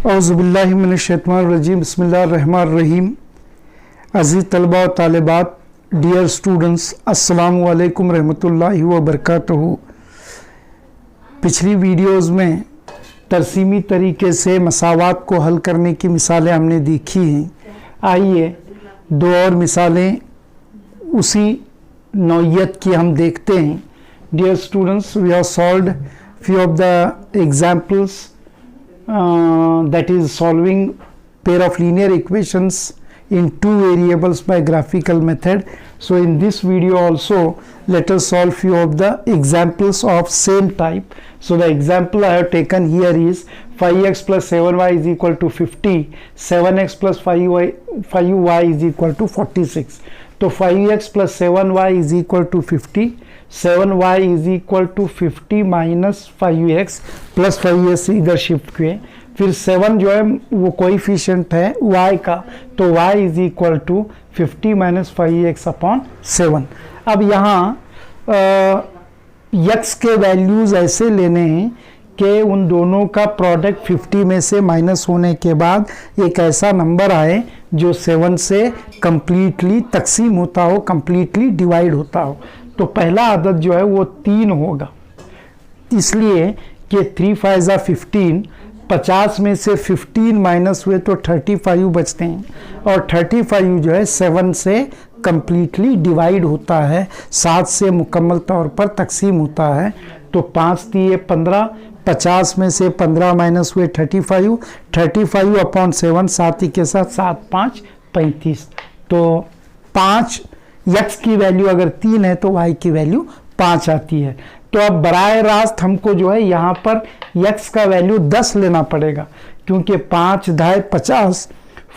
औज़ुबिल्लाहि मिनश्शैतानिर्रजीम बिस्मिल्लाहिर्रहमानिर्रहीम। अज़ीज़ तलबा व तालिबात, डियर स्टूडेंट्स, अस्सलामु अलैकुम रहमतुल्लाहि व बरकातुहू। पिछली वीडियोज़ में तरसीमी तरीके से मसावात को हल करने की मिसालें हमने देखी हैं। आइए दो और मिसालें उसी नौइयत की हम देखते हैं। Dear students, we have solved few of the examples that is solving pair of linear equations in two variables by graphical method. So in this video also let us solve few of the examples of same type. So the example I have taken here is 5x plus 7y is equal to 50, 7x plus 5y is equal to 46. तो 5x plus 7y is equal to 50, 7y is equal to 50 minus 5x plus 5x इधर shift किए। फिर 7 जो है वो coefficient है y का, तो y is equal to 50 minus 5x upon 7। अब यहाँ x के वैल्यूज़ ऐसे लेने हैं कि उन दोनों का प्रोडक्ट 50 में से माइनस होने के बाद एक ऐसा नंबर आए जो 7 से कंप्लीटली तकसीम होता हो, कंप्लीटली डिवाइड होता हो। तो पहला आदत जो है वो 3 होगा, इसलिए कि 3 5 जा 15, 50 में से 15 माइनस हुए तो 35 बचते हैं, और 35 जो है 7 से कंप्लीटली डिवाइड होता है, 7 से मुकम्मल तौर पर तकसीम होता है। तो 5 3 15, 50 में से 15 माइनस हुए 35, 35 अपॉन 7, 7 के साथ 7 5 35। तो 5 x की वैल्यू अगर 3 है तो y की वैल्यू 5 आती है। तो अब बराए रास्त हमको जो है यहाँ पर x का वैल्यू 10 लेना पड़ेगा, क्योंकि 5 ढाई 50,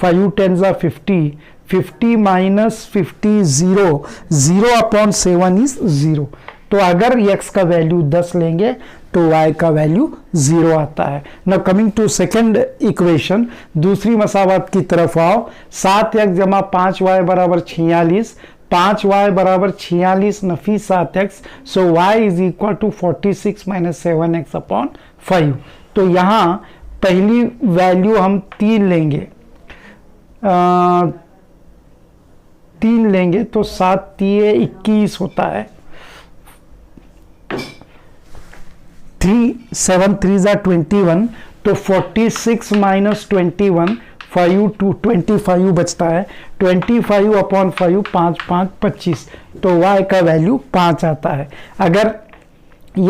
5 10 जा 50, 50 माइनस 50 0, 0 अपॉन 7 इज 0। तो अगर x का वैल्यू 10 लेंगे तो y का वैल्यू 0 आता है। Now coming to second equation, दूसरी मसावत की तरफ आओ। 7x जमा 5y बराबर 46, 5y बराबर 46 नफी 7x, so y is equal to 46 minus 7x upon 5। तो यहाँ पहली वैल्यू हम 3 लेंगे, 3 लेंगे तो 7 3 21 होता है, 3 7 3 जा 21, तो 46 माइनस 21 5 टू 25 बचता है, 25 अपॉन 5 5 5 25, तो y का वैल्यू 5 आता है। अगर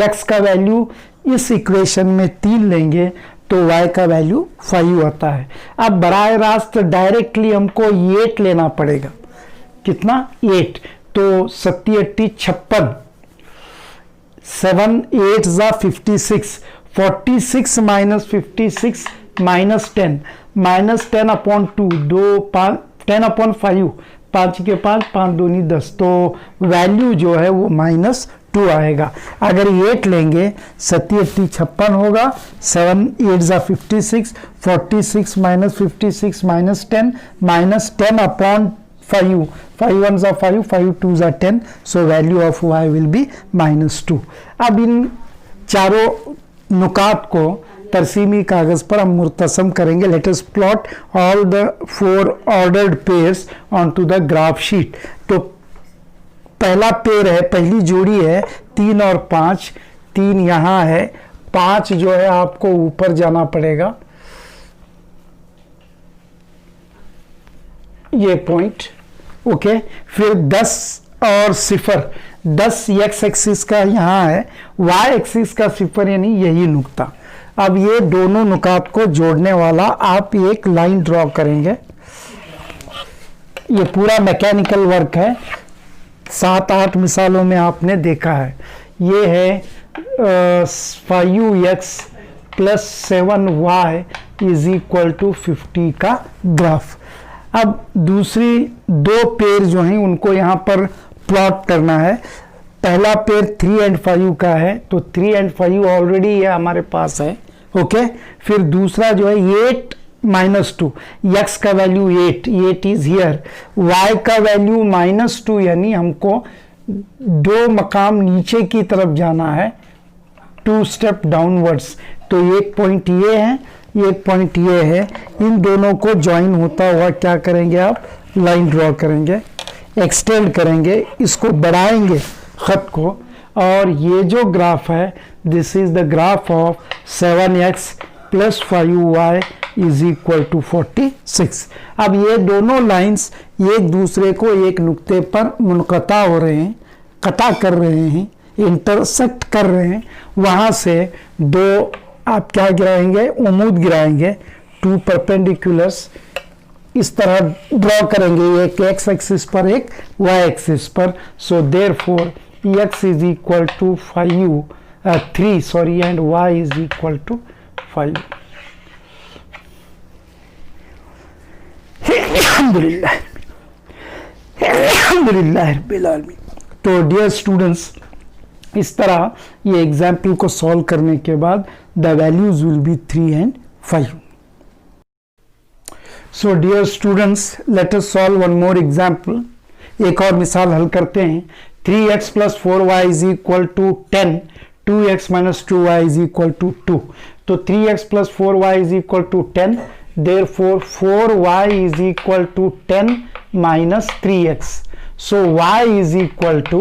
x का वैल्यू इस इक्वेशन में 3 लेंगे तो y का वैल्यू 5 आता है। अब बराए रास्त डायरेक्टली हमको 8 लेना पड़ेगा। कितना? 8। तो 7 8 56, 7 8 जा 56, 46 minus 56 minus 10, minus 10 upon 2, 2 5 10 upon 5, 5 के 5 5 दूनी 10, तो वैल्यू जो है वो माइनस 2 आएगा। अगर 8 लेंगे 7 8 56 होगा, 7 8 जा 56, 46 माइनस 56 माइनस 10 अपॉन 5, 5 1 जा 5, 5 2 जा 10, so value of y will be -2। अब इन चारों नुकात को तरसीमी कागज पर हम मुर्तसम करेंगे। Let us plot all the 4 ordered pairs on to the graph sheet. तो पहला पेयर है, पहली जोड़ी है 3 और 5, 3 यहाँ है, 5 जो है आपको ऊपर जाना पड़ेगा, ये पॉइंट, ओके। फिर 10 और 0, 10 x एक्सिस का यहाँ है, y एक्सिस का 0 यानी यही नुक्ता। अब ये दोनों नुकात को जोड़ने वाला आप एक लाइन ड्रॉ करेंगे। ये पूरा मैकेनिकल वर्क है, 7-8 मिसालों में आपने देखा है। ये है 5x plus 7y is equal to 50 का ग्राफ। अब दूसरी 2 पेयर जो हैं उनको यहाँ पर प्लॉट करना है। पहला पेयर 3 एंड 5 का है, तो 3 एंड 5 ऑलरेडी ये हमारे पास है, ओके। फिर दूसरा जो है 8 माइनस 2, x का वैल्यू 8 इज हियर, y का वैल्यू -2, यानी हमको 2 मकाम नीचे की तरफ जाना है, 2 स्टेप डाउनवर्ड्स। तो एक पॉइंट ये है, एक पॉइंट ये है, इन दोनों को ज्वाइन होता हुआ क्या करेंगे आप, लाइन ड्रॉ करेंगे, एक्सटेंड करेंगे, इसको बढ़ाएंगे खत को, और ये जो ग्राफ है this is the graph of 7x plus 5y is equal to 46। अब ये दोनों लाइंस एक दूसरे को एक नुक्ते पर मुनक़ता हो रहे हैं, कता कर रहे हैं, इंटरसेक्ट कर रहे हैं, वहां से दो आप क्या गिराएंगे, उम्मीद गिराएंगे, टू परपेंडिकुलर्स इस तरह ड्रॉ करेंगे, एक x एक्सिस पर एक y एक्सिस पर। So therefore x is equal to 3 sorry and y is equal to 5। अल्हम्दुलिल्लाह रब्बिल आलमीन। तो डियर स्टूडेंट्स, इस तरह ये एग्जाम्पल को सॉल्व करने के बाद the values will be 3 and 5। So dear students, let us solve one more example. एक और मिसाल हल करते हैं। 3x plus 4y is equal to 10, 2x minus 2y is equal to 2। तो 3x plus 4y is equal to 10, therefore 4y is equal to 10 minus 3x. So y is equal to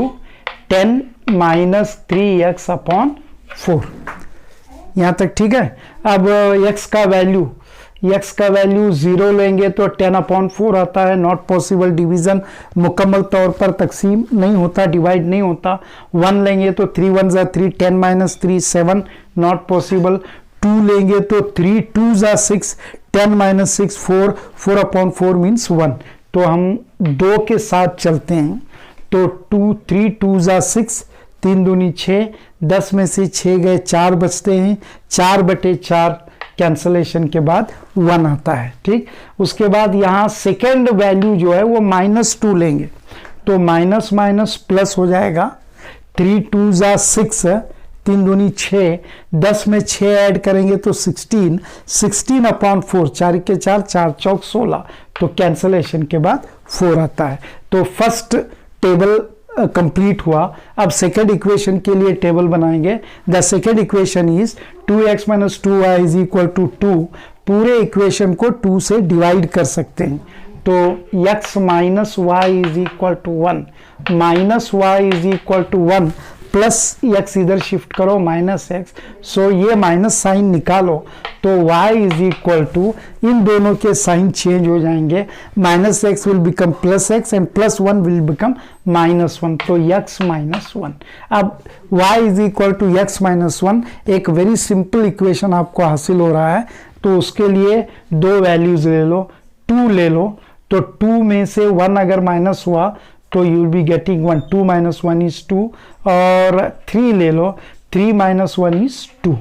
10 minus 3x upon 4। यहाँ तक ठीक है। अब x का value 0 लेंगे तो 10 upon 4 आता है, नॉट पॉसिबल डिवीजन, मुकम्मल तौर पर तकसीम नहीं होता, डिवाइड नहीं होता। 1 लेंगे तो 3 1 जा 3, 10 माइनस 3 7, नॉट पॉसिबल। 2 लेंगे तो 3 2 जा 6, 10 माइनस 6 4, 4 अपॉन 4 मीन्स 1। तो हम 2 के साथ चलते हैं, तो 3 2 जा 6, 3 दूनी 6, 10 में से 6 गए 4 बचते हैं, 4/4 कैंसलेशन के बाद 1 आता है। ठीक, उसके बाद यहाँ सेकेंड वैल्यू जो है वो -2 लेंगे, तो माइनस माइनस प्लस हो जाएगा। 3 2 जा 6, 3 दूनी 6, 10 में 6 ऐड करेंगे तो 16, 16 अपॉन 4, 4 के 4, 4 चौक 16, तो कैंसलेशन के बाद 4 आता है। तो फर्स्ट टेबल कंप्लीट हुआ। अब सेकेंड इक्वेशन के लिए टेबल बनाएंगे। The second equation is 2x minus 2y is equal to 2। पूरे इक्वेशन को 2 से डिवाइड कर सकते हैं, तो x minus y is equal to 1, minus y is equal to 1 plus x इधर शिफ्ट करो माइनस x, सो ये माइनस साइन निकालो तो y इज इक्वल टू, इन दोनों के साइन चेंज हो जाएंगे, minus x will become plus x and plus 1 will become -1, तो x माइनस 1। अब y is equal to x minus 1, एक वेरी सिंपल इक्वेशन आपको हासिल हो रहा है। तो उसके लिए दो वैल्यूज ले लो, 2 ले लो, तो 2 में से 1 अगर माइनस हुआ तो you will be getting 1, 2 minus 1 is 2, और 3 ले लो, 3 माइनस 1 इज 2।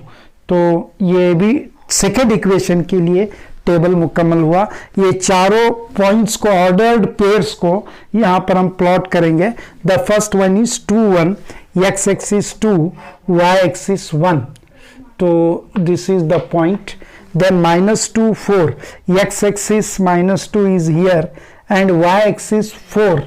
तो ये भी सेकेंड इक्वेशन के लिए टेबल मुकम्मल हुआ। ये चारों पॉइंट्स को, ऑर्डर्ड पेयर्स को यहाँ पर हम प्लॉट करेंगे। The first one is 2 1, x axis 2, y axis 1, तो this is the point. then -2 4, x axis -2 is here and y axis 4,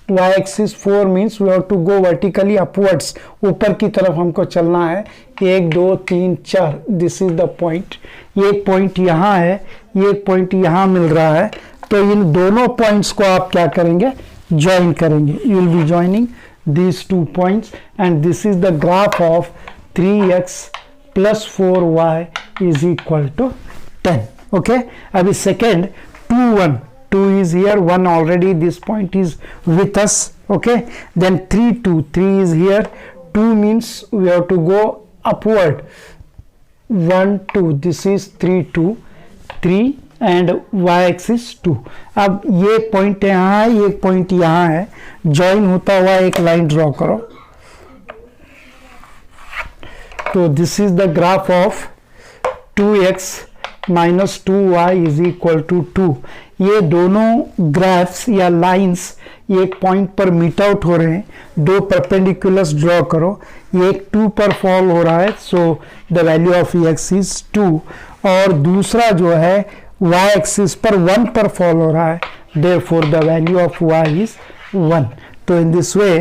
y axis 4 means we have to go vertically upwards, ऊपर की तरफ हमको चलना है। 1 2 3 4, दिस इज द पॉइंट। एक point यहाँ है, एक पॉइंट यहाँ मिल रहा है, तो इन दोनों पॉइंट्स को आप क्या करेंगे, ज्वाइन करेंगे। You will be joining these 2 points and this is the graph of 3x plus 4y is equal to 10. Okay, अभी second 2 1, 2 is here, 1 already, this point is with us. Okay, then 3 2, 3 is here, 2 means we have to go upward, 1 2, this is 3 2 3 and y axis 2। अब ये point यहाँ है, ये point यहाँ है, join होता हुआ एक लाइन ड्रॉ करो। तो this is the graph of 2x minus 2y is equal to 2। ये दोनों ग्राफ्स या लाइंस एक पॉइंट पर मीट आउट हो रहे हैं, दो परपेंडिकुलर्स ड्रॉ करो, ये एक 2 पर फॉल हो रहा है, so the value of x is 2, और दूसरा जो है y एक्सिस पर 1 पर फॉल हो रहा है, therefore the value of y is 1। तो in this way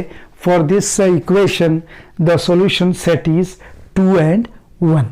for this equation the solution set is 2 and 1।